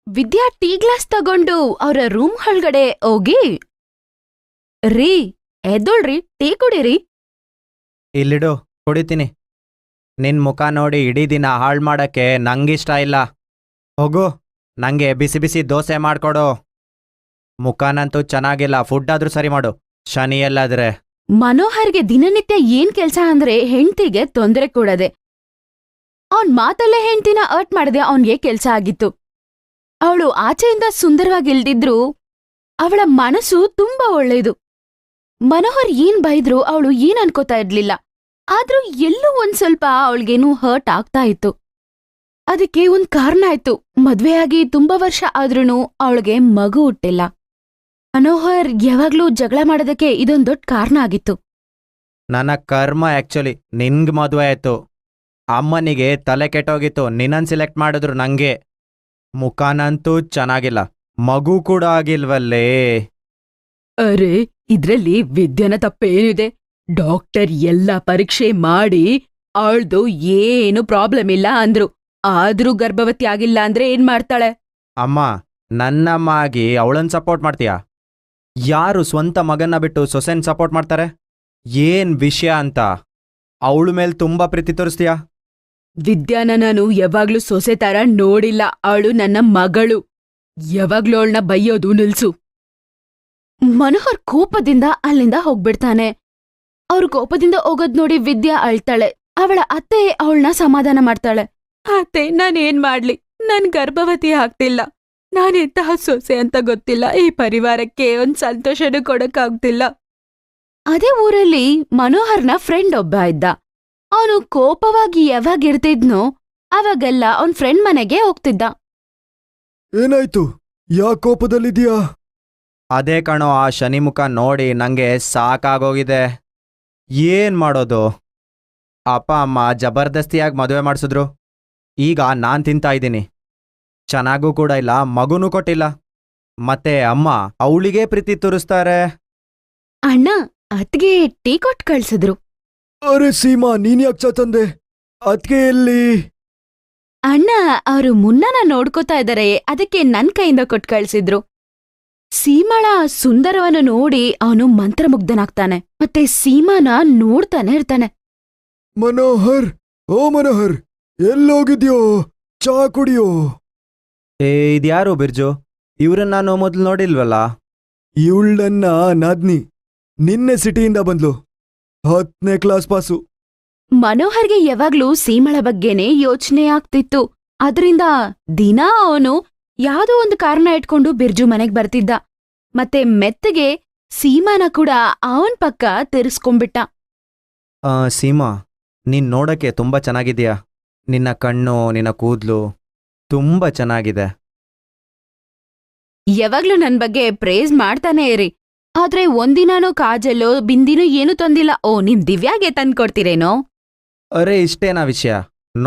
ವಿದ್ಯಾ tea glass ತಗೊಂಡು ಅವ್ರ room ಒಳಗಡೆ ಹೋಗಿ, ರೀ ಎದ್ದೋಳ್ರಿ, ಟೀ ಕುಡೀರಿ. ಇಲ್ಲಿಡು, ಕುಡಿತೀನಿ. ನಿನ್ ಮುಖ ನೋಡಿ ಇಡೀ ದಿನ ಹಾಳು ಮಾಡಕ್ಕೆ ನಂಗಿಷ್ಟ ಇಲ್ಲ. ಹೋಗು, ನಂಗೆ ಬಿಸಿ ಬಿಸಿ ದೋಸೆ ಮಾಡ್ಕೊಡು. ಮುಖನಂತೂ ಚೆನ್ನಾಗಿಲ್ಲ, ಫುಡ್ ಆದ್ರೂ ಸರಿ ಮಾಡು. ಶನಿ ಎಲ್ಲಾದ್ರೆ. ಮನೋಹರ್ಗೆ ದಿನನಿತ್ಯ ಏನ್ ಕೆಲ್ಸ ಅಂದ್ರೆ ಹೆಂಡ್ತಿಗೆ ತೊಂದರೆ ಕೊಡದೆ. ಅವನ್ ಮಾತಲ್ಲೇ ಹೆಂಡ್ತಿನ ಅರ್ಟ್ ಮಾಡದೆ ಅವನ್ಗೆ ಕೆಲ್ಸ ಆಗಿತ್ತು. ಅವಳು ಆಚೆಯಿಂದ ಸುಂದರವಾಗಿಲ್ದಿದ್ರು ಅವಳ ಮನಸ್ಸು ತುಂಬಾ ಒಳ್ಳೇದು. ಮನೋಹರ್ ಏನ್ ಬೈದ್ರು ಅವಳು ಏನ್ ಅನ್ಕೋತಾ ಇರ್ಲಿಲ್ಲ. ಆದ್ರೂ ಎಲ್ಲೂ ಒಂದ್ ಸ್ವಲ್ಪ ಅವಳಿಗೇನು ಹರ್ಟ್ ಆಗ್ತಾ ಇತ್ತು. ಅದಕ್ಕೆ ಒಂದ್ ಕಾರಣ ಆಯ್ತು. ಮದ್ವೆಯಾಗಿ ತುಂಬಾ ವರ್ಷ ಆದ್ರೂನು ಅವಳಿಗೆ ಮಗು ಹುಟ್ಟಿಲ್ಲ. ಮನೋಹರ್ ಯಾವಾಗ್ಲೂ ಜಗಳ ಮಾಡೋದಕ್ಕೆ ಇದೊಂದ್ ದೊಡ್ಡ ಕಾರಣ ಆಗಿತ್ತು. ನನ್ನ ಕರ್ಮ ಆ್ಯಕ್ಚುಲಿ ನಿನ್ಗೆ ಮದುವೆ ಆಯ್ತು. ಅಮ್ಮನಿಗೆ ತಲೆ ಕೆಟ್ಟೋಗಿತ್ತು, ನಿನ್ನನ್ ಸೆಲೆಕ್ಟ್ ಮಾಡಿದ್ರು ನಂಗೆ. ಮುಖನಂತೂ ಚೆನ್ನಾಗಿಲ್ಲ, ಮಗು ಕೂಡ ಆಗಿಲ್ವಲ್ಲೇ. ಅರೆ, ಇದ್ರಲ್ಲಿ ವಿದ್ಯನ ತಪ್ಪೇನಿದೆ? ಡಾಕ್ಟರ್ ಎಲ್ಲ ಪರೀಕ್ಷೆ ಮಾಡಿ ಅವಳ್ದು ಏನು ಪ್ರಾಬ್ಲಮ್ ಇಲ್ಲ ಅಂದ್ರು. ಆದ್ರೂ ಗರ್ಭವತಿ ಆಗಿಲ್ಲ ಅಂದ್ರೆ ಏನ್ ಮಾಡ್ತಾಳೆ? ಅಮ್ಮ, ನನ್ನಮ್ಮ ಆಗಿ ಅವಳನ್ನ ಸಪೋರ್ಟ್ ಮಾಡ್ತೀಯಾ? ಯಾರು ಸ್ವಂತ ಮಗನ್ನ ಬಿಟ್ಟು ಸೊಸೆನ್ ಸಪೋರ್ಟ್ ಮಾಡ್ತಾರೆ? ಏನ್ ವಿಷಯ ಅಂತ ಅವಳ ಮೇಲೆ ತುಂಬಾ ಪ್ರೀತಿ ತೋರಿಸ್ತೀಯಾ? ವಿದ್ಯಾನ ನಾನು ಯಾವಾಗ್ಲೂ ಸೊಸೆ ತರ ನೋಡಿಲ್ಲ. ಅವಳು ನನ್ನ ಮಗಳು. ಯಾವಾಗ್ಲೂ ಅವಳನ್ನ ಬೈಯೋದು ನಿಲ್ಸು. ಮನೋಹರ್ ಕೋಪದಿಂದ ಅಲ್ಲಿಂದ ಹೋಗ್ಬಿಡ್ತಾನೆ. ಅವ್ರ ಕೋಪದಿಂದ ಹೋಗೋದ್ ನೋಡಿ ವಿದ್ಯಾ ಅಳ್ತಾಳೆ. ಅವಳ ಅತ್ತೆ ಅವಳನ್ನ ಸಮಾಧಾನ ಮಾಡ್ತಾಳೆ. ಅತ್ತೆ, ನಾನೇನ್ ಮಾಡ್ಲಿ? ನನ್ ಗರ್ಭವತಿ ಆಗ್ತಿಲ್ಲ. ನಾನೆಂತಹ ಸೊಸೆ ಅಂತ ಗೊತ್ತಿಲ್ಲ. ಈ ಪರಿವಾರಕ್ಕೆ ಒಂದ್ ಸಂತೋಷನೂ ಕೊಡಕ್ಕಾಗ್ತಿಲ್ಲ. ಅದೇ ಊರಲ್ಲಿ ಮನೋಹರ್ನ ಫ್ರೆಂಡ್ ಒಬ್ಬ ಇದ್ದ. ಅವನು ಕೋಪವಾಗಿ ಯಾವಾಗಿರ್ತಿದ್ನೋ ಅವಾಗೆಲ್ಲ ಅವನ್ ಫ್ರೆಂಡ್ ಮನೆಗೆ ಹೋಗ್ತಿದ್ದ. ಏನಾಯ್ತು? ಯಾ ಕೋಪದಲ್ಲಿದ್ಯಾ? ಅದೇ ಕಣೋ, ಆ ಶನಿ ಮುಖ ನೋಡಿ ನಂಗೆ ಸಾಕಾಗೋಗಿದೆ. ಏನ್ ಮಾಡೋದು? ಅಪ್ಪ ಅಮ್ಮ ಜಬರ್ದಸ್ತಿಯಾಗಿ ಮದುವೆ ಮಾಡಿಸಿದ್ರು. ಈಗ ನಾನ್ ತಿಂತಾ ಇದ್ದೀನಿ. ಚೆನ್ನಾಗೂ ಕೂಡ ಇಲ್ಲ, ಮಗುನೂ ಕೊಟ್ಟಿಲ್ಲ. ಮತ್ತೆ ಅಮ್ಮ ಅವಳಿಗೆ ಪ್ರೀತಿ ತೋರಿಸ್ತಾರೆ. ಅಣ್ಣ, ಅತ್ಗೆ ಟೀ ಕೊಟ್ ಕಳ್ಸಿದ್ರು. ಅರೆ ಸೀಮಾ, ನೀನ್ ಯಾಕೆ ಚಾ ತಂದೆ? ಅದ್ಕೆ ಎಲ್ಲಿ? ಅಣ್ಣ ಅವರು ಮುನ್ನನ ನೋಡ್ಕೋತಾ ಇದಾರೆ, ಅದಕ್ಕೆ ನನ್ ಕೈಯಿಂದ ಕೊಟ್ ಕಳ್ಸಿದ್ರು. ಸೀಮಾಳ ಸುಂದರವನ್ನು ನೋಡಿ ಅವನು ಮಂತ್ರಮುಗ್ಧನಾಗ್ತಾನೆ. ಮತ್ತೆ ಸೀಮಾನ ನೋಡ್ತಾನೆ ಇರ್ತಾನೆ. ಮನೋಹರ್, ಓ ಮನೋಹರ್, ಎಲ್ಲೋಗಿದ್ಯೋ? ಚಾ ಕುಡಿಯೋ. ಇದ್ಯಾರು ಬಿರ್ಜು? ಇವ್ರನ್ನ ನಾನು ಮೊದಲು ನೋಡಿಲ್ವಲ್ಲ. ಇವಳನ್ನ ನಾದ್ನಿ, ನಿನ್ನೆ ಸಿಟಿಯಿಂದ ಬಂದ್ಲು. 10ನೇ ಕ್ಲಾಸ್ ಪಾಸು. ಮನೋಹರ್ಗೆ ಯಾವಾಗ್ಲೂ ಸೀಮಳ ಬಗ್ಗೆನೇ ಯೋಚನೆ ಆಗ್ತಿತ್ತು. ಅದ್ರಿಂದ ದಿನ ಅವನು ಯಾವುದೋ ಒಂದು ಕಾರಣ ಇಟ್ಕೊಂಡು ಬಿರ್ಜು ಮನೆಗ್ ಬರ್ತಿದ್ದ. ಮತ್ತೆ ಮೆತ್ತಗೆ ಸೀಮಾನ ಕೂಡ ಅವನ್ ಪಕ್ಕ ತಿರ್ಸ್ಕೊಂಡ್ಬಿಟ್ಟ. ಸೀಮಾ, ನೀನ್ ನೋಡಕ್ಕೆ ತುಂಬಾ ಚೆನ್ನಾಗಿದ್ಯಾ. ನಿನ್ನ ಕಣ್ಣು, ನಿನ್ನ ಕೂದ್ಲು ತುಂಬಾ ಚೆನ್ನಾಗಿದೆ. ಯಾವಾಗ್ಲೂ ನನ್ ಬಗ್ಗೆ ಪ್ರೇಸ್ ಮಾಡ್ತಾನೆ ಇರಿ. ಆದ್ರೆ ಒಂದಿನಾನೂ ಕಾಜಲ್ಲೋ ಬಿಂದಿನೂ ಏನು ತಂದಿಲ್ಲ. ಓ, ನಿಮ್ ದಿವ್ಯಾಗೆ ತಂದ್ಕೊಡ್ತೀರೇನೋ? ಅರೆ, ಇಷ್ಟೇನಾ ವಿಷಯ?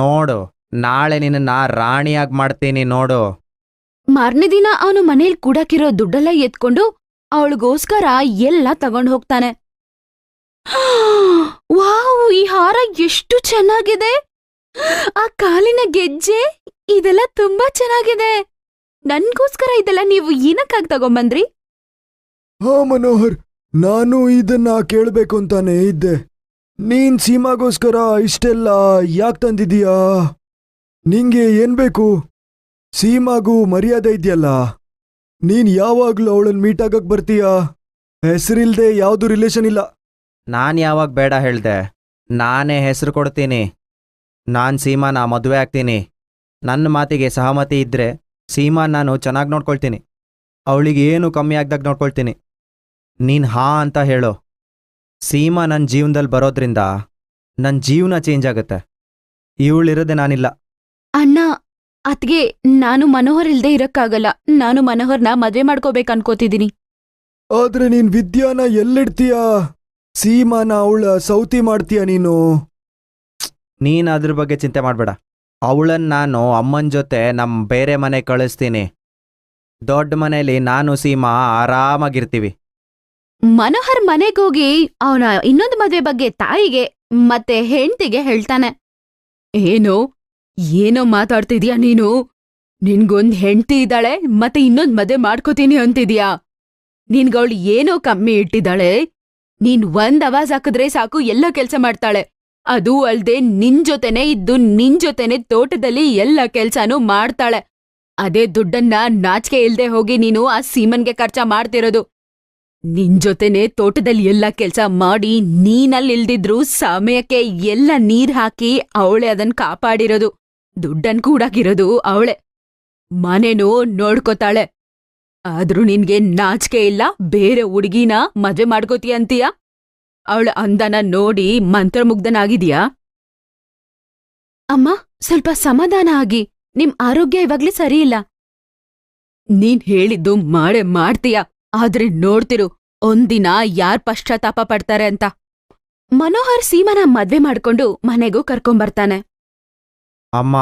ನೋಡು, ನಾಳೆ ನಿನ್ನ ರಾಣಿಯಾಗಿ ಮಾಡ್ತೀನಿ ನೋಡು. ಮಾರನೇ ದಿನ ಅವನು ಮನೇಲಿ ಕೂಡಕ್ಕಿರೋ ದುಡ್ಡೆಲ್ಲ ಎತ್ಕೊಂಡು ಅವಳಿಗೋಸ್ಕರ ಎಲ್ಲ ತಗೊಂಡ್ ಹೋಗ್ತಾನೆ. ವಾವ್, ಈ ಹಾರ ಎಷ್ಟು ಚೆನ್ನಾಗಿದೆ! ಆ ಕಾಲಿನ ಗೆಜ್ಜೆ, ಇದೆಲ್ಲ ತುಂಬಾ ಚೆನ್ನಾಗಿದೆ. ನನ್ಗೋಸ್ಕರ ಇದೆಲ್ಲ ನೀವು ಏನಕ್ಕಾಗಿ ತಗೊಂಬಂದ್ರಿ? ಹಾ ಮನೋಹರ್, ನಾನು ಇದನ್ನ ಕೇಳ್ಬೇಕು ಅಂತಾನೆ ಇದ್ದೆ. ನೀನ್ ಸೀಮಾಗೋಸ್ಕರ ಇಷ್ಟೆಲ್ಲ ಯಾಕೆ ತಂದಿದೀಯಾ? ನಿಂಗೆ ಏನ್ ಬೇಕು? ಸೀಮಾಗೂ ಮರ್ಯಾದೆ ಇದೆಯಲ್ಲ. ನೀನ್ ಯಾವಾಗ್ಲೂ ಅವಳನ್ನ ಮೀಟ್ ಆಗಕ್ ಬರ್ತೀಯಾ? ಹೆಸರಿಲ್ದೆ ಯಾವ್ದು ರಿಲೇಷನ್ ಇಲ್ಲ. ನಾನ್ ಯಾವಾಗ ಬೇಡ ಹೇಳ್ದೆ? ನಾನೇ ಹೆಸರು ಕೊಡ್ತೀನಿ. ನಾನ್ ಸೀಮಾನ ಮದುವೆ ಆಗ್ತೀನಿ. ನನ್ನ ಮಾತಿಗೆ ಸಹಮತಿ ಇದ್ರೆ ಸೀಮಾನ್ ನಾನು ಚೆನ್ನಾಗಿ ನೋಡ್ಕೊಳ್ತೀನಿ. ಅವಳಿಗೆ ಏನು ಕಮ್ಮಿ ಆಗ್ದಾಗ ನೋಡ್ಕೊಳ್ತೀನಿ. ನೀನ್ ಹಾ ಅಂತ ಹೇಳು. ಸೀಮಾ ನನ್ನ ಜೀವನದಲ್ಲಿ ಬರೋದ್ರಿಂದ ನನ್ನ ಜೀವನ ಚೇಂಜ್ ಆಗುತ್ತೆ. ಇವಳಿರೋದೆ ನಾನಿಲ್ಲ. ಅಣ್ಣ, ಅತ್ಗೆ, ನಾನು ಮನೋಹರ್ ಇಲ್ದೇ ಇರಕ್ಕಾಗಲ್ಲ. ನಾನು ಮನೋಹರ್ನ ಮದ್ವೆ ಮಾಡ್ಕೋಬೇಕನ್ಕೋತಿದೀನಿ. ಆದ್ರೆ ನೀನ್ ವಿದ್ಯಾನ ಎಲ್ಲಿಡ್ತೀಯಾ? ಸೀಮಾನ ಅವಳ ಸೌತಿ ಮಾಡ್ತೀಯ ನೀನು? ನೀನು ಅದ್ರ ಬಗ್ಗೆ ಚಿಂತೆ ಮಾಡಬೇಡ. ಅವಳನ್ನ ನಾನು ಅಮ್ಮನ ಜೊತೆ ನಮ್ಮ ಬೇರೆ ಮನೆ ಕಳಿಸ್ತೀನಿ. ದೊಡ್ಡ ಮನೇಲಿ ನಾನು ಸೀಮಾ ಆರಾಮಾಗಿರ್ತೀವಿ. ಮನೋಹರ್ ಮನೆಗೋಗಿ ಅವನ ಇನ್ನೊಂದು ಮದ್ವೆ ಬಗ್ಗೆ ತಾಯಿಗೆ ಮತ್ತೆ ಹೆಂಡ್ತಿಗೆ ಹೇಳ್ತಾನೆ. ಏನೋ ಮಾತಾಡ್ತಿದ್ಯಾ ನೀನು? ನಿನ್ಗೊಂದ್ ಹೆಂಡ್ತಿ ಇದ್ದಾಳೆ ಮತ್ತೆ ಇನ್ನೊಂದ್ ಮದ್ವೆ ಮಾಡ್ಕೋತೀನಿ ಅಂತಿದ್ಯಾ? ನಿನ್ಗವಳು ಏನೋ ಕಮ್ಮಿ ಇಟ್ಟಿದ್ದಾಳೆ. ನೀನ್ ಒಂದ್ ಅವಾಜ್ ಹಾಕಿದ್ರೆ ಸಾಕು ಎಲ್ಲ ಕೆಲ್ಸ ಮಾಡ್ತಾಳೆ. ಅದೂ ಅಲ್ದೆ ನಿನ್ ಜೊತೆನೆ ಇದ್ದು ನಿನ್ ಜೊತೆನೆ ತೋಟದಲ್ಲಿ ಎಲ್ಲ ಕೆಲ್ಸಾನೂ ಮಾಡ್ತಾಳೆ. ಅದೇ ದುಡ್ಡನ್ನ ನಾಚಿಕೆ ಇಲ್ದೆ ಹೋಗಿ ನೀನು ಆ ಸೀಮನ್ಗೆ ಖರ್ಚ ಮಾಡ್ತಿರೋದು. ನಿನ್ ಜೊತೆನೆ ತೋಟದಲ್ಲಿ ಎಲ್ಲ ಕೆಲ್ಸ ಮಾಡಿ ನೀನಲ್ಲಿಲ್ದಿದ್ರು ಸಮಯಕ್ಕೆ ಎಲ್ಲ ನೀರ್ ಹಾಕಿ ಅವಳೆ ಅದನ್ ಕಾಪಾಡಿರೋದು. ದುಡ್ಡನ್ ಕೂಡಾಕಿರೋದು ಅವಳೆ. ಮನೆನೂ ನೋಡ್ಕೋತಾಳೆ. ಆದ್ರೂ ನಿನ್ಗೆ ನಾಚಿಕೆ ಇಲ್ಲ, ಬೇರೆ ಹುಡುಗಿನ ಮದ್ವೆ ಮಾಡ್ಕೋತೀಯ ಅಂತೀಯ? ಅವಳ ಅಂದನ ನೋಡಿ ಮಂತ್ರಮುಗ್ಧನಾಗಿದ್ಯಾ? ಅಮ್ಮ, ಸ್ವಲ್ಪ ಸಮಾಧಾನ ಆಗಿ. ನಿಮ್ ಆರೋಗ್ಯ ಇವಾಗ್ಲೇ ಸರಿಯಿಲ್ಲ. ನೀನ್ ಹೇಳಿದ್ದು ಮಾಡೇ ಮಾಡ್ತೀಯ. ಆದ್ರೆ ನೋಡ್ತಿರು, ಒಂದಿನ ಯಾರ್ ಪಶ್ಚಾತ್ತಾಪ ಪಡ್ತಾರೆ ಅಂತ. ಮನೋಹರ್ ಸೀಮನ ಮದ್ವೆ ಮಾಡ್ಕೊಂಡು ಮನೆಗೂ ಕರ್ಕೊಂಬರ್ತಾನೆ. ಅಮ್ಮ,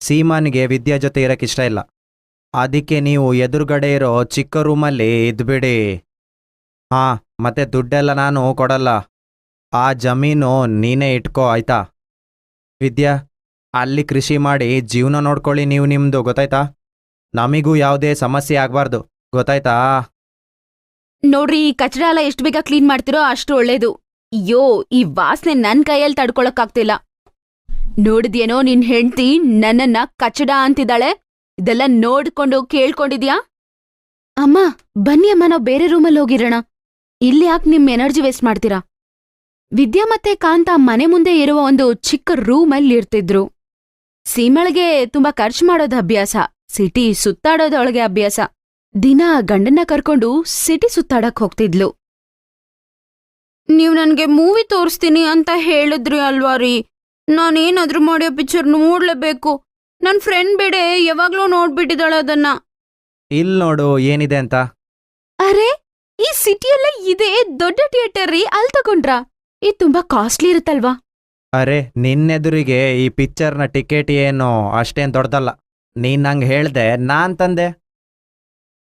ಸೀಮಾನಿಗೆ ವಿದ್ಯಾ ಜೊತೆ ಇರಕ್ಕಿಷ್ಟ ಇಲ್ಲ. ಅದಕ್ಕೆ ನೀವು ಎದುರುಗಡೆ ಇರೋ ಚಿಕ್ಕ ರೂಮಲ್ಲಿ ಇದ್ಬಿಡಿ. ಹಾಂ, ಮತ್ತೆ ದುಡ್ಡೆಲ್ಲ ನಾನು ಕೊಡಲ್ಲ. ಆ ಜಮೀನು ನೀನೇ ಇಟ್ಕೋ, ಆಯ್ತಾ? ವಿದ್ಯಾ, ಅಲ್ಲಿ ಕೃಷಿ ಮಾಡಿ ಜೀವನ ನೋಡ್ಕೊಳ್ಳಿ ನೀವು ನಿಮ್ದು, ಗೊತ್ತಾಯ್ತಾ? ನಮಿಗೂ ಯಾವುದೇ ಸಮಸ್ಯೆ ಆಗ್ಬಾರ್ದು, ಗೊತ್ತಾಯ್ತಾ? ನೋಡ್ರಿ, ಈ ಕಚಡ ಎಲ್ಲ ಎಷ್ಟ್ ಬೇಗ ಕ್ಲೀನ್ ಮಾಡ್ತಿರೋ ಅಷ್ಟು ಒಳ್ಳೇದು. ಅಯ್ಯೋ, ಈ ವಾಸನೆ ನನ್ ಕೈಯಲ್ಲಿ ತಡ್ಕೊಳಕ್ಕಾಗ್ತಿಲ್ಲ. ನೋಡಿದ್ಯೇನೋ ನಿನ್ ಹೆಂಡ್ತಿ ನನ್ನನ್ನ ಕಚಡ ಅಂತಿದ್ದಾಳೆ. ಇದೆಲ್ಲ ನೋಡ್ಕೊಂಡು ಕೇಳ್ಕೊಂಡಿದ್ಯಾ? ಅಮ್ಮ, ಬನ್ನಿ ಅಮ್ಮ, ನಾವು ಬೇರೆ ರೂಮಲ್ಲಿ ಹೋಗಿರೋಣ. ಇಲ್ಲಿ ಯಾಕೆ ನಿಮ್ ಎನರ್ಜಿ ವೇಸ್ಟ್ ಮಾಡ್ತೀರಾ? ವಿದ್ಯಾ ಮತ್ತೆ ಕಾಂತ ಮನೆ ಮುಂದೆ ಇರುವ ಒಂದು ಚಿಕ್ಕ ರೂಮಲ್ಲಿ ಇರ್ತಿದ್ರು. ಸೀಮಳಿಗೆ ತುಂಬಾ ಖರ್ಚು ಮಾಡೋದು ಅಭ್ಯಾಸ, ಸಿಟಿ ಸುತ್ತಾಡೋದೊಳಗೆ ಅಭ್ಯಾಸ. ದಿನ ಗಂಡನ್ನ ಕರ್ಕೊಂಡು ಸಿಟಿ ಸುತ್ತಾಡಕ್ ಹೋಗ್ತಿದ್ಲು. ನೀವ್ ನನ್ಗೆ ಮೂವಿ ತೋರಿಸ್ತೀನಿ ಅಂತ ಹೇಳಿದ್ರಿ ಅಲ್ವಾ ರೀ? ನಾನೇನಾದ್ರೂ ಮಾಡೋ ಪಿಕ್ಚರ್ ನೋಡ್ಲೇಬೇಕು. ನನ್ ಫ್ರೆಂಡ್ ಬೇಡೆ ಯಾವಾಗ್ಲೂ ನೋಡ್ಬಿಟ್ಟಿದ್ದಾಳೆ ಅದನ್ನ. ಇಲ್ಲಿ ನೋಡು ಏನಿದೆ ಅಂತ. ಅರೆ, ಈ ಸಿಟಿಯಲ್ಲೇ ಇದೆ ದೊಡ್ಡ ಥಿಯೇಟರ್ ರೀ, ಅಲ್ ತಗೊಂಡ್ರಾ? ಇದು ತುಂಬಾ ಕಾಸ್ಟ್ಲಿ ಇರುತ್ತಲ್ವಾ? ಅರೆ, ನಿನ್ನೆದುರಿಗೆ ಈ ಪಿಕ್ಚರ್ನ ಟಿಕೆಟ್ ಏನು ಅಷ್ಟೇನ್ ದೊಡ್ಡದಲ್ಲ. ನೀನ್ ನಂಗೆ ಹೇಳ್ದೆ, ನಾನ್ ತಂದೆ.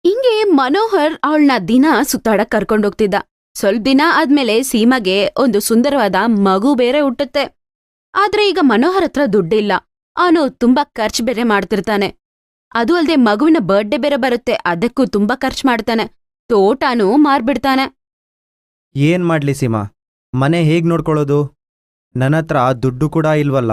ಹಿಂಗೆ ಮನೋಹರ್ ಅವಳನ್ನ ದಿನ ಸುತ್ತಾಡಕ್ ಕರ್ಕೊಂಡೋಗ್ತಿದ್ದ. ಸ್ವಲ್ಪ ದಿನ ಆದ್ಮೇಲೆ ಸೀಮಗೆ ಒಂದು ಸುಂದರವಾದ ಮಗು ಬೇರೆ ಹುಟ್ಟುತ್ತೆ. ಆದ್ರೆ ಈಗ ಮನೋಹರ್ ಹತ್ರ ದುಡ್ಡಿಲ್ಲ. ಅವನು ತುಂಬಾ ಖರ್ಚು ಬೇರೆ ಮಾಡ್ತಿರ್ತಾನೆ. ಅದು ಅಲ್ದೆ ಮಗುವಿನ ಬರ್ಡೇ ಬೇರೆ ಬರುತ್ತೆ, ಅದಕ್ಕೂ ತುಂಬಾ ಖರ್ಚು ಮಾಡ್ತಾನೆ. ತೋಟನೂ ಮಾರ್ಬಿಡ್ತಾನೆ. ಏನ್ ಮಾಡ್ಲಿ ಸೀಮಾ, ಮನೆ ಹೇಗ್ ನೋಡ್ಕೊಳ್ಳೋದು? ನನ್ನತ್ರ ದುಡ್ಡು ಕೂಡ ಇಲ್ವಲ್ಲ.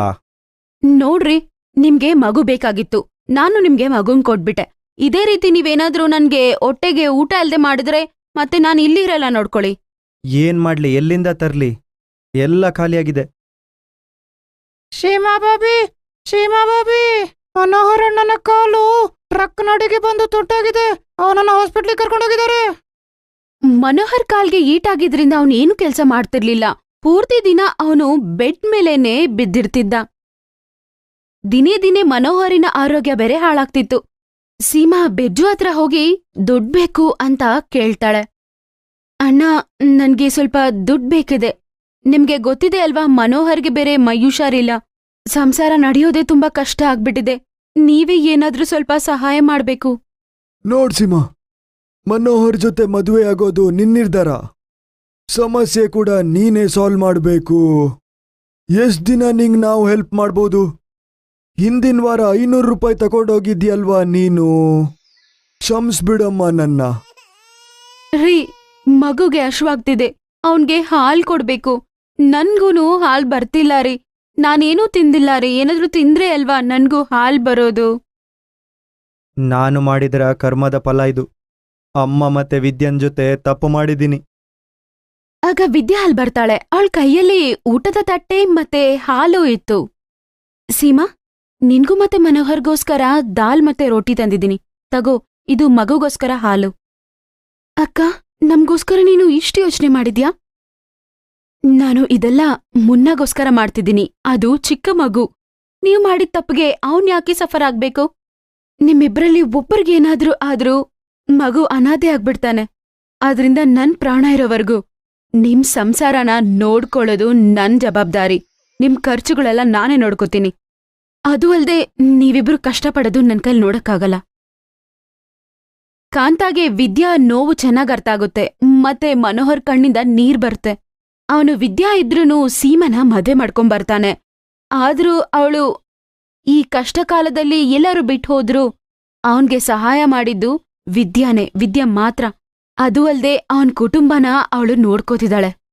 ನೋಡ್ರಿ, ನಿಮ್ಗೆ ಮಗು ಬೇಕಾಗಿತ್ತು, ನಾನು ನಿಮ್ಗೆ ಮಗುನ್ ಕೊಟ್ಬಿಟ್ಟೆ. ಇದೇ ರೀತಿ ನೀವೇನಾದ್ರೂ ನನ್ಗೆ ಹೊಟ್ಟೆಗೆ ಊಟ ಅಲ್ದೆ ಮಾಡಿದ್ರೆ ಮತ್ತೆ ನಾನು ಇಲ್ಲಿ ಇರಲ್ಲ, ನೋಡ್ಕೊಳ್ಳಿ. ಏನ್ ಮಾಡ್ಲಿ, ಎಲ್ಲಿಂದ ತರ್ಲಿ? ಎಲ್ಲ ಖಾಲಿಯಾಗಿದೆ. ಶೀಮಾ ಬಾಬಿ, ಮನೋಹರ್ ಅಣ್ಣನ ಕಾಲು ಟ್ರಕ್ ನಡಿಗೆ ಬಂದು ತುಟ್ಟಾಗಿದೆ. ಅವನನ್ನ ಹಾಸ್ಪಿಟ್ಲಿಗೆ ಕರ್ಕೊಂಡೋಗಿದ್ದಾರೆ. ಮನೋಹರ್ ಕಾಲ್ಗೆ ಈಟಾಗಿದ್ರಿಂದ ಅವನೇನು ಕೆಲ್ಸ ಮಾಡ್ತಿರ್ಲಿಲ್ಲ. ಪೂರ್ತಿ ದಿನ ಅವನು ಬೆಡ್ ಮೇಲೇನೆ ಬಿದ್ದಿರ್ತಿದ್ದ. ದಿನೇ ದಿನೇ ಮನೋಹರಿನ ಆರೋಗ್ಯ ಬೇರೆ ಹಾಳಾಗ್ತಿತ್ತು. ಸೀಮಾ ಬೆಜ್ಜು ಹತ್ರ ಹೋಗಿ ದುಡ್ಡು ಬೇಕು ಅಂತ ಕೇಳ್ತಾಳೆ. ಅಣ್ಣ, ನನ್ಗೆ ಸ್ವಲ್ಪ ದುಡ್ಡು ಬೇಕಿದೆ. ನಿಮ್ಗೆ ಗೊತ್ತಿದೆ ಅಲ್ವಾ, ಮನೋಹರ್ಗೆ ಬೇರೆ ಮೈ ಹುಷಾರಿಲ್ಲ. ಸಂಸಾರ ನಡೆಯೋದೇ ತುಂಬಾ ಕಷ್ಟ ಆಗ್ಬಿಟ್ಟಿದೆ. ನೀವೇ ಏನಾದ್ರೂ ಸ್ವಲ್ಪ ಸಹಾಯ ಮಾಡ್ಬೇಕು. ನೋಡ್ ಸೀಮಾ, ಮನೋಹರ್ ಜೊತೆ ಮದುವೆ ಆಗೋದು ನಿನ್ ನಿರ್ಧಾರ. ಸಮಸ್ಯೆ ಕೂಡ ನೀನೇ ಸಾಲ್ವ್ ಮಾಡ್ಬೇಕು. ಎಷ್ಟ್ ದಿನ ನಿಂಗ್ ನಾವು ಹೆಲ್ಪ್ ಮಾಡ್ಬೋದು? ಹಿಂದಿನ ವಾರ 500 ರೂಪಾಯಿ ತಗೊಂಡೋಗಿದ್ಯಲ್ವಾ ನೀನು? ಕ್ಷಮಿಸ್ಬಿಡಮ್ಮ ನನ್ನ. ರೀ, ಮಗುಗೆ ಹಶ್ವಾಗ್ತಿದೆ, ಅವನ್ಗೆ ಹಾಲ್ ಕೊಡ್ಬೇಕು. ನನ್ಗೂನು ಹಾಲ್ ಬರ್ತಿಲ್ಲ ರೀ. ನಾನೇನೂ ತಿಂದಿಲ್ಲ ರೀ. ಏನಾದ್ರೂ ತಿಂದ್ರೆ ಅಲ್ವಾ ನನ್ಗೂ ಹಾಲ್ ಬರೋದು. ನಾನು ಮಾಡಿದ್ರ ಕರ್ಮದ ಫಲ ಇದು. ಅಮ್ಮ ಮತ್ತೆ ವಿದ್ಯನ್ ಜೊತೆ ತಪ್ಪು ಮಾಡಿದ್ದೀನಿ. ಆಗ ವಿದ್ಯಾ ಹಾಲ್ ಬರ್ತಾಳೆ. ಅವಳ ಕೈಯಲ್ಲಿ ಊಟದ ತಟ್ಟೆ ಮತ್ತೆ ಹಾಲು ಇತ್ತು. ಸೀಮಾ, ನಿನ್ಗೂ ಮತ್ತೆ ಮನೋಹರ್ಗೋಸ್ಕರ ದಾಲ್ ಮತ್ತೆ ರೋಟಿ ತಂದಿದ್ದೀನಿ. ತಗೋ, ಇದು ಮಗುಗೋಸ್ಕರ ಹಾಲು. ಅಕ್ಕ, ನಮ್ಗೋಸ್ಕರ ನೀನು ಇಷ್ಟು ಯೋಚನೆ ಮಾಡಿದ್ಯಾ? ನಾನು ಇದೆಲ್ಲ ಮುನ್ನಾಗೋಸ್ಕರ ಮಾಡ್ತಿದ್ದೀನಿ. ಅದು ಚಿಕ್ಕ ಮಗು. ನೀವು ಮಾಡಿದ ತಪ್ಪಿಗೆ ಅವನ್ ಯಾಕೆ ಸಫರ್ ಆಗ್ಬೇಕು? ನಿಮ್ಮಿಬ್ರಲ್ಲಿ ಒಬ್ಬರಿಗೇನಾದ್ರೂ ಆದ್ರೂ ಮಗು ಅನಾಥೆ ಆಗ್ಬಿಡ್ತಾನೆ. ಆದ್ರಿಂದ ನನ್ ಪ್ರಾಣ ಇರೋವರ್ಗೂ ನಿಮ್ ಸಂಸಾರನ ನೋಡ್ಕೊಳ್ಳೋದು ನನ್ ಜವಾಬ್ದಾರಿ. ನಿಮ್ ಖರ್ಚುಗಳೆಲ್ಲ ನಾನೇ ನೋಡ್ಕೋತೀನಿ. ಅದು ಅಲ್ದೆ ನೀವಿಬ್ರು ಕಷ್ಟಪಡೋದು ನನ್ ಕೈಲಿ ನೋಡಕ್ಕಾಗಲ್ಲ. ಕಾಂತಾಗೆ ವಿದ್ಯಾ ನೋವು ಚೆನ್ನಾಗ್ ಅರ್ಥ ಆಗುತ್ತೆ. ಮತ್ತೆ ಮನೋಹರ್ ಕಣ್ಣಿಂದ ನೀರ್ ಬರುತ್ತೆ. ಅವನು ವಿದ್ಯಾ ಇದ್ರೂನು ಸೀಮನ ಮದ್ವೆ ಮಾಡ್ಕೊಂಬರ್ತಾನೆ. ಆದ್ರೂ ಅವಳು ಈ ಕಷ್ಟ ಕಾಲದಲ್ಲಿ ಎಲ್ಲರೂ ಬಿಟ್ಟು ಹೋದ್ರು ಅವನ್ಗೆ ಸಹಾಯ ಮಾಡಿದ್ದು ವಿದ್ಯಾ ಮಾತ್ರ. ಅದೂ ಅಲ್ದೆ ಅವನ್ ಕುಟುಂಬನ ಅವಳು ನೋಡ್ಕೋತಿದ್ದಾಳೆ.